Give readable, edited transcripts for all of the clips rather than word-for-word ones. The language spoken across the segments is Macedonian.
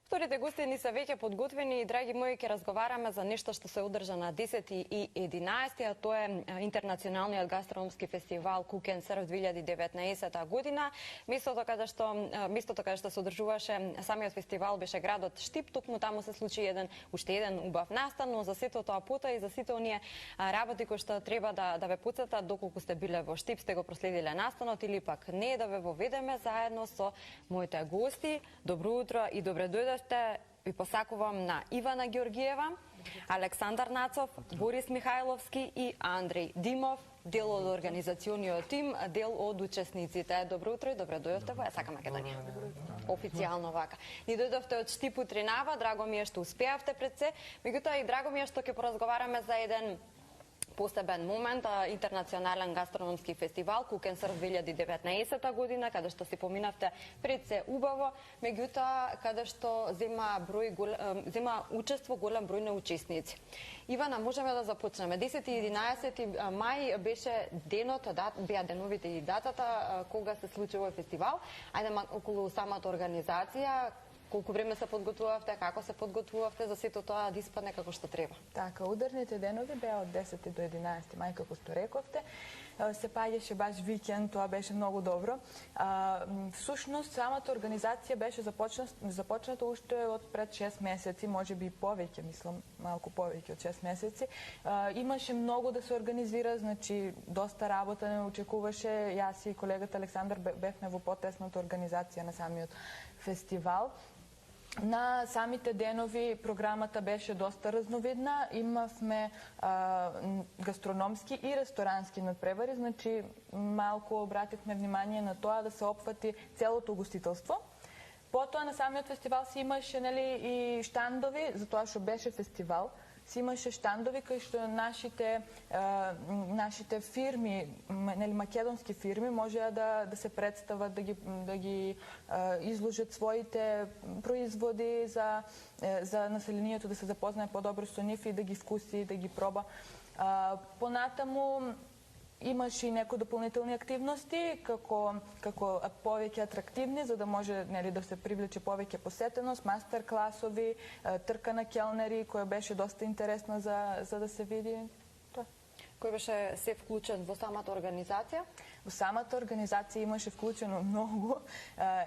Вторите гости ни се веќе подготвени и, драги мои, ќе разговараме за нешто што се одржа на 10 и 11, а тоа е Интернационалниот гастрономски фестивал Cook and Serve 2019 година. Местото каде што се одржуваше самиот фестивал беше градот Штип, токму таму се случи уште еден убав настан, но за сето тоа пота и за сите оние работи кои што треба да ве потсетат доколку сте биле во Штип, сте го проследиле настанот или пак не, да ве воведеме заедно со моите гости. Добро утро и добре дојдовте. Ви посакувам на Ивана Георгиева, Александар Нацов, Борис Михајловски и Андреј Димов, дел од организациониот тим, дел од учесниците. Добро утро и добре дојдовте во СК Македонија. Официјално вака. Ни дојдовте од Штип утринава, драго ми е што успеавте пред се, меѓутоа и драго ми е што ќе поразговараме за еден посебен момент, Интернационален гастрономски фестивал Cook and Serve 2019 година, каде што си поминавте пред се убаво, меѓутоа каде што зема учество голем број на учесници. Ивана, можеме да започнеме. 10 и 11 мај беше денот, беа деновите и датата кога се случи овој фестивал. Ајде околу самата организација, колку време се подготвувавте, како се подготвувавте за сето тоа да испадне како што треба? Така, ударните денови беа од 10 до 11 мај, како што рековте. Се паѓаше баш викенд, тоа беше многу добро. Всушност, самата организација беше започната уште од пред 6 месеци, може би повеќе, мислам, малку повеќе од 6 месеци. Имаше многу да се организира, значи, доста работа не очекуваше. Јас и колегата Александар бевме во потесната организација на самиот фестивал. На самите денови програмата беше доста разновидна. Имавме гастрономски и ресторански надпревари, значи малку обративме внимание на тоа да се опфати целото угостителство. Потоа на самиот фестивал си имаше и штандови, затоа што беше фестивал. Си имаше штандови кај што нашите фирми, македонски фирми, можеа да се представат, да ги изложат своите производи за населението, да се запознае по-добро со нив и да ги вкуси, да ги проба. Понатаму имаше и некои дополнителни активности, како повеќе атрактивни, за да може да се привлече повеќе посетеност, мастер-класови, трка на келнери, која беше доста интересна за да се види. Кој беше се вклучен во самата организација? Во самата организација имаше вклучено многу.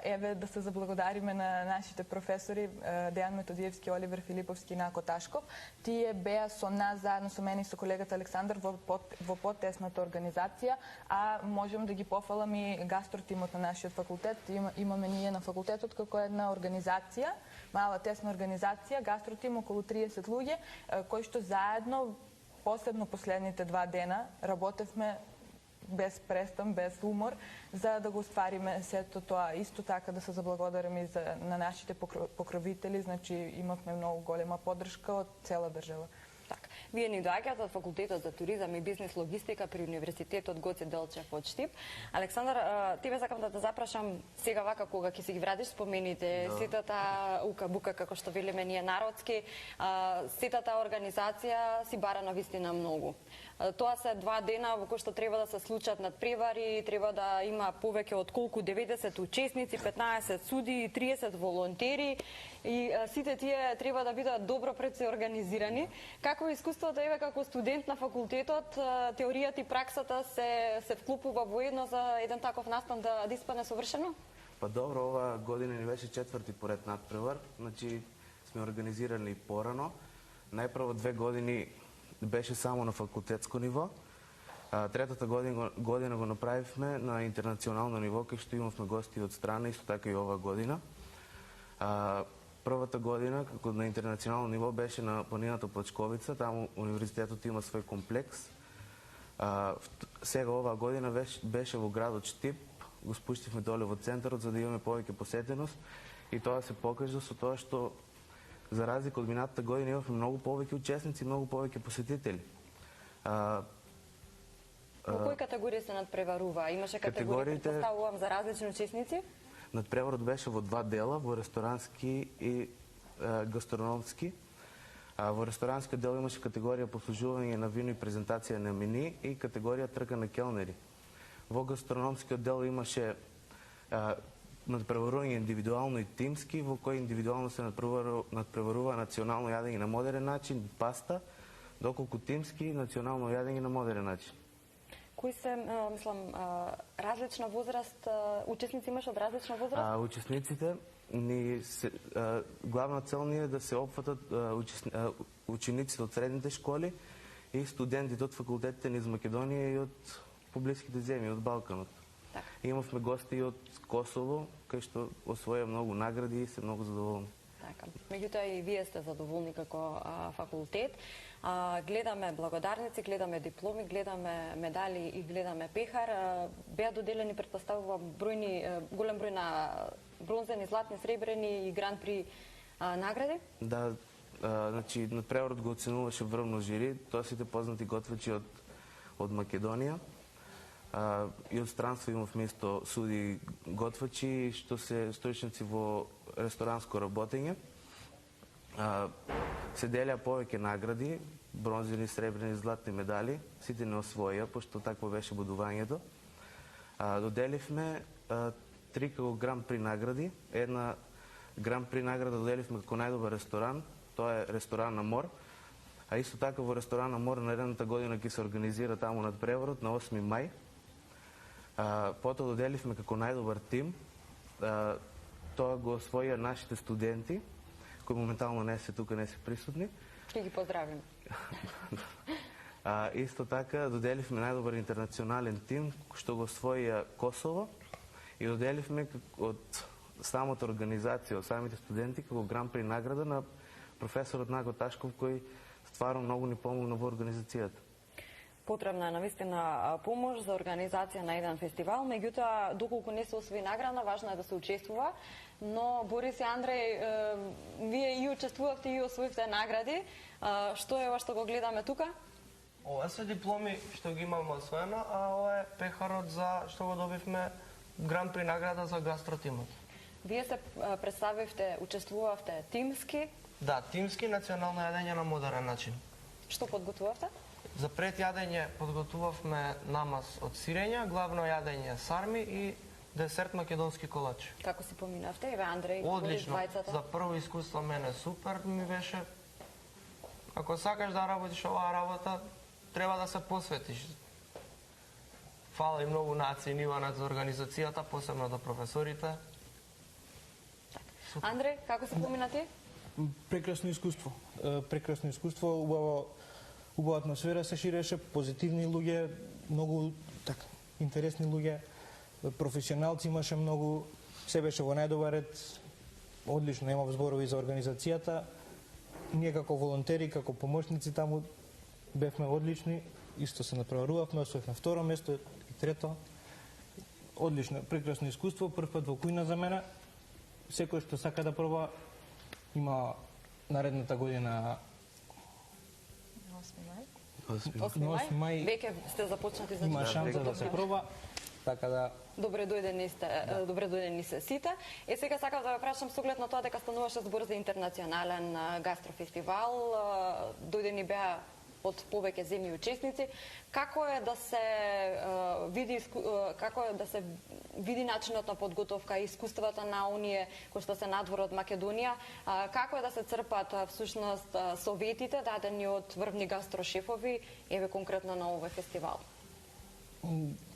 Еве да се заблагодариме на нашите професори Дејан Методиевски, Оливер Филиповски и Нако Ташков. Тие беа со нас, заедно со мене и со колегата Александар во потесната организација, а можем да ги пофалам и гастротимот на нашиот факултет. Имаме ние на факултетот како една организација, мала тесна организација, гастротим околу 30 луѓе, кои што заедно посебно последните 2 дена работевме без престан, без умор, за да го ствариме сето тоа. Исто така да се заблагодариме на нашите покровители, значи имавме многу голема поддршка од цела држава. Вие ни доаѓате од факултетот за туризам и бизнес логистика при Универзитетот Гоце Делчев од Штип. Александар, тебе сакам да те запрашам сега вака кога ќе си ги вратиш спомените, сетата ука-бука, како што велиме ние народски, сетата организација си бара навистина многу. Тоа се 2 дена во кои што треба да се случат надпревари, треба да има повеќе од колку 90 учесници, 15 суди, 30 волонтери и сите тие треба да бидат добро пред се организирани. Како искуството еве како студент на факултетот, теоријата и праксата се вклупува воедно за еден таков настан да испадне совршено? Па добро, ова година ни беше 4ти поред надпревар, значи сме организирани порано. Најпрво 2 години беше само на факултетско ниво. Третата година го направивме на интернационално ниво, кај што имавме гости од страна, исто така и ова година. Првата година, како на интернационално ниво, беше на планината Плачковица, таму универзитетот има свој комплекс. Сега оваа година беше во градот Штип, го спуштивме доле во центарот за да имаме повеќе посетеност и тоа се покажа со тоа што за разлика од минатата година имавме многу повеќе учесници, многу повеќе посетители. Во кои категории се надпреварува? Имаше категории, представувам, за различни учесници? Надпреварот беше во 2 дела, во ресторански и гастрономски. Во ресторанскиот дел имаше категорија послужување на вино и презентација на мени и категорија трка на келнери. Во гастрономскиот дел имаше надпреварување индивидуално и тимски, во кој индивидуално се надпреварува национално јадење на модерен начин, паста, доколку тимски национално јадење на модерен начин. Кои се, мислам, различна возраст, учесници имаш од различна возраст? Учесниците главна цел ни е да се опфатат учениците од средните школи и студентите од факултетите низ Македонија и од поблиските земји, од Балканот. Так. Имавме гости и од Косово, кај што освоја многу награди и се многу задоволни. Така. Меѓутоа и вие сте задоволни како факултет. Гледаме благодарници, гледаме дипломи, гледаме медали и гледаме пехар. Беа доделени, претпоставувам, голем број на бронзени, златни, сребрени и гран при награди? Да, значи надпреварот го оценуваше врвно жири, тоа сите познати готвачи од Македонија. И од странство имавме исто суди готвачи, што се стоечници во ресторанско работење. Се делеа повеќе награди, бронзени, сребрени, златни медали, сите не освоија, пошто такво беше будувањето. Доделивме 3 како гран при награди. Една гран при награда доделивме како најдобар ресторан, тоа е ресторан на Мор, а исто така во ресторан на Мор наредната година ќе се организира таму надпреварот на 8 мај. Потоа доделивме како најдобар тим, тоа го освоија нашите студенти, кои моментално не се тука, не се присутни. Ќе ги поздравим. Исто така доделивме најдобар интернационален тим, што го освоија Косово, и доделивме од самата организација, од самите студенти, како гран при награда на професорот Наго Ташков, кој стварно многу ни помогна во организацијата. Потребна е навистина помош за организација на еден фестивал, меѓутоа доколку не се освои награда, важно е да се учествува. Но Борис и Андреј, вие и учествувавте и освоивте награди. Што е ова што го гледаме тука? Ова се дипломи што ги имаме освоено, а ова е пехарот за што го добивме гран при награда за гастротимот. Вие се представивте, учествувавте тимски? Да, тимски национално јадење на модерен начин. Што подготвувавте? За пред јадење подготувавме намаз од сирења, главно јадење сарми и десерт македонски колач. Како си поминавте? Еве Андреј, одлично. двајцата. За прво искуство мене супер ми беше. Ако сакаш да работиш оваа работа, треба да се посветиш. Фала и многу нации Иванат за организацијата, посебно до професорите. Андреј, како си помина ти? Прекрасно искуство. Прекрасно искуство, убава атмосфера се ширеше, позитивни луѓе, многу така интересни луѓе, професионалци имаше многу, се беше во најдобар ред, одлично, имав зборови за организацијата. Ние како волонтери, како помошници таму бевме одлични, исто се направарувавме, освоивме второ место и трето. Одлично, прекрасно искуство, прв пат во кујна за мене. Секој што сака да проба, има наредната година 8 мај. Веќе сте започнати за има шанса да се проба. Така да добре дојдени се сите. Сега сакав да ве прашам со оглед на тоа дека стануваше збор за интернационален гастрофестивал, дојдени беа од повеќе земји учесници. Како е да се види начинот на подготовка и искуствата на оние кои што се надвор од Македонија? Како е да се црпат всушност советите дадени од врвни гастрошефови, еве конкретно на овој фестивал?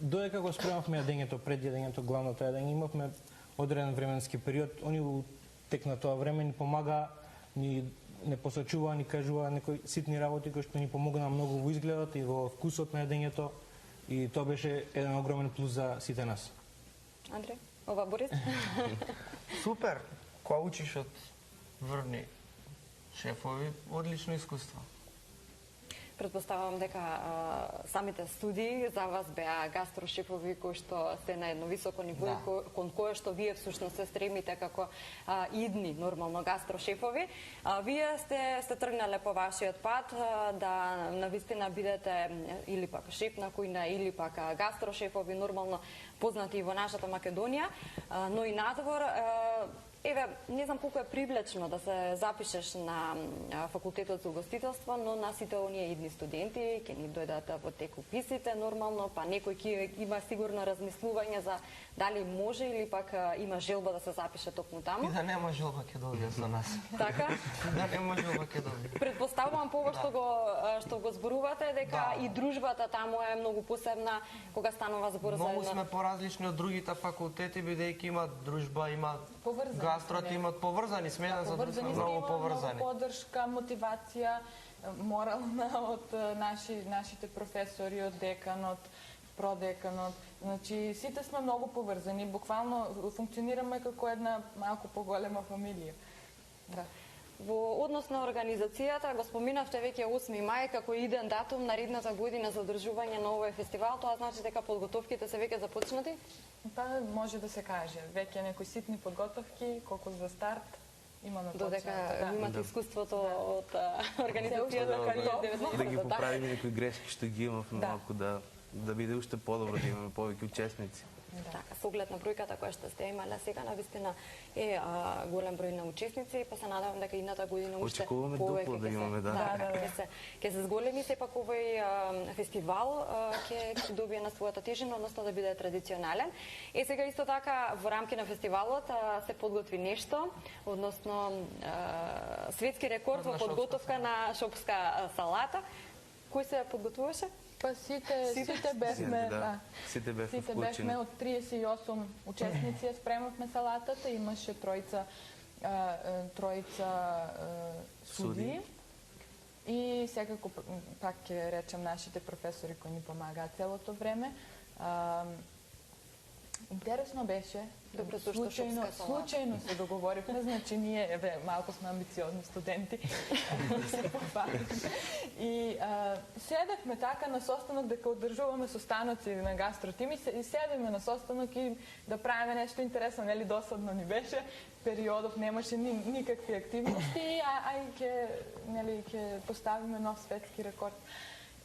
Додека го спремавме јадењето, пред јадењето, главното јадење, имавме одреден временски период. Они у тек на тоа време ни помага, ни не посочува, ни кажува некои ситни работи кои што ни помогна многу во изгледот и во вкусот на јадењето, и тоа беше еден огромен плюс за сите нас. Андреј, ова Борис? Супер! Кога учиш од врвни шефови, одлично искуство. Предпоставам дека самите студии за вас беа гастрошефови кои што сте на едно високо ниво и кон кое што вие всушност се стремите како идни нормално гастрошефови. Вие сте тргнале по вашиот пат да навистина бидете или пак шеф на кујна или пак гастрошефови нормално познати и во нашата Македонија, но и надвор. Еве, не знам колку е привлечно да се запишеш на факултетот за угостителство, но на сите оние идни студенти ќе ни дојдат во тек уписите нормално, па некој ќе има сигурно размислување за дали може или пак има желба да се запише токму таму. И да нема желба ќе дојде со нас. Така? Да нема желба ќе дојде. Предпоставувам по ова што го зборувате дека и дружбата таму е многу посебна кога станува збор за Многу сме поразлични од другите факултети бидејќи имаат дружба, имаат Поврзани гастрот, имаат поврзани сме еден за друг, сме многу поврзани. Имamo поддршка, мотивација морална од нашите професори, од деканот, продеканот. Значи, сите сме многу поврзани, буквално функционираме како една малку поголема фамилија. Да. Во однос на организацијата, го споминавте веќе 8 мај како иден датум наредната година за одржување на овој фестивал, тоа значи дека подготовките се веќе започнати? Па може да се каже, веќе некои ситни подготовки, колку за старт имаме почнато. Додека имате искуството од организацијата да ги поправиме некои грешки што ги имавме малку, да биде уште подобро, да имаме повеќе учесници. Така, со оглед на бројката која што сте имале сега, навистина е голем број на учесници, па се надевам дека идната година уште повеќе да имаме, ќе се зголеми, сепак овој фестивал ќе добие на својата тежина, односно да биде традиционален. Сега исто така во рамки на фестивалот се подготви нешто, односно светски рекорд во подготовка на шопска салата. Кој се подготвуваше? Па сите бевме вклучени. од 38 учесници ја спремавме салатата, имаше тројца судии и секако пак ќе речем нашите професори кои ни помагаат целото време. Интересно беше. Добро зашто шопска салата. Случајно се договоривме, значи ние малку сме амбициозни студенти. И седевме така на состанок дека одржуваме состаноци на гастротими и седеме на состанок и да правиме нешто интересно, нели досадно ни беше. Периодов немаше никакви активности, а ќе поставиме нов светски рекорд.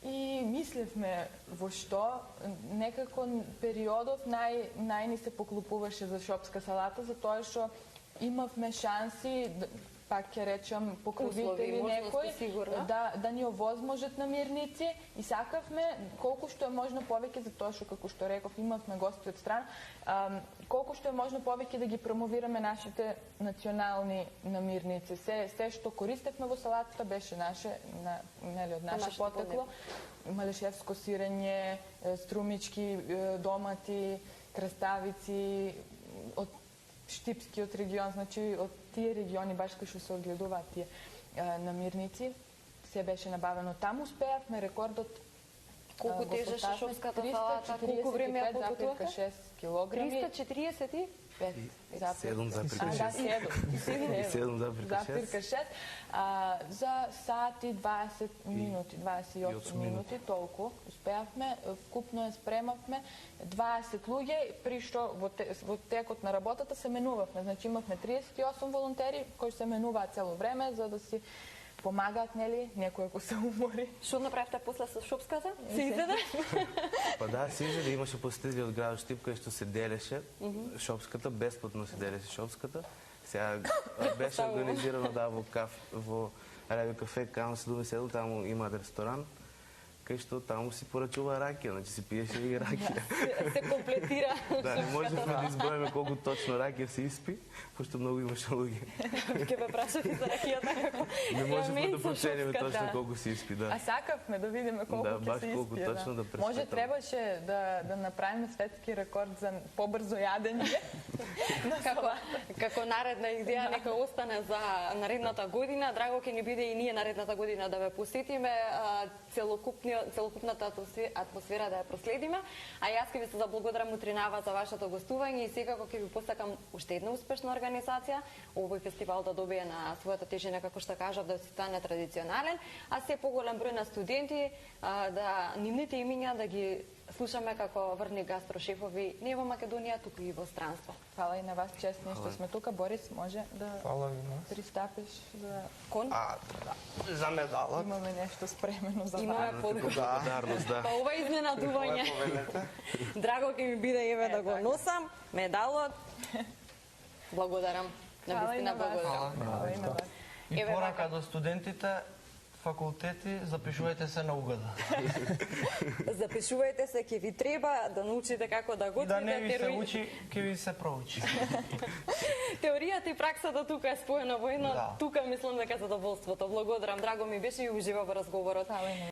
И мислевме во што некако периодов најни се поклупуваше за шопска салата, затоа што имавме шанси, пак ќе речам, покровители некои, да ни овозможат намирници и сакавме колку што е можно повеќе, затоа што, како што реков, имавме гости од страна, колку што е можно повеќе да ги промовираме нашите национални намирници. Се што користевме во салатата беше наше, од наше потекло. Малешевско сирење, струмички, домати, краставици, од Штипскиот регион, значи од тие региони баш кај што се огледуваат тие намирници, се беше набавено таму. Успеавме рекордот. Колку тежеше шопската салата? Колку време ја подготвувате? 345,6 килограми. 345? 7 запирка 6. За сат и 20 минути, 28 минути, толку успеавме. Вкупно ја спремавме 20 луѓе, при што во текот на работата се менувавме. Значи имавме 38 волонтери кои се менуваат цело време за да си помагаат, нели, некој ако се умори. Што направите после со шопската? Се изеде? Па да, се изеде, имаше посетители од градот Штип кај што се делеше шопската, бесплатно се делеше шопската. Сега беше организирано во Радио кафе Кано 77, таму имаат ресторан, кај што таму си порачува ракија, значи си пиеше и ракија. Се комплетира. Да, не можевме да изброиме колку точно ракија се испи, пошто многу имаше луѓе. Ќе ме прашате за ракијата како не можевме да процениме точно колку се испи, да. А сакавме да видиме колку ќе се испи. Колку точно да пресметаме. Може требаше да направиме светски рекорд за побрзо јадење. Како наредна идеја нека остане за наредната година. Драго ќе ни биде и ние наредната година да ве посетиме, целокупната атмосфера да ја проследиме. А јас ќе ви се заблагодарам утринава за вашето гостување и секако ќе ви посакам уште една успешна организација, овој фестивал да добие на својата тежина, како што кажав, да се стане традиционален, а се поголем број на студенти да нивните имиња да ги слушаме како врни гастрошефови не во Македонија, туку и во странство. Фала и на вас, честни што сме тука. Борис, може да пристапиш за кон? За медалот. Имаме нешто спремено за Имаме благодарност, да. Па ова изненадување. Драго ќе ми биде еве да го носам медалот. Благодарам. Навистина благодарам. Хвала и на вас. И Еве, порака вака. до студентите, факултети, запишувајте се на угада. Запишувајте се, ќе ви треба да научите како да И да готвите. не ви се учи, ќе ви се проучи. Теоријата и праксата тука е споена во едно. Да. Тука мислам дека задоволството. Благодарам, драго ми беше и ужива во разговорот. Хвала и на вас.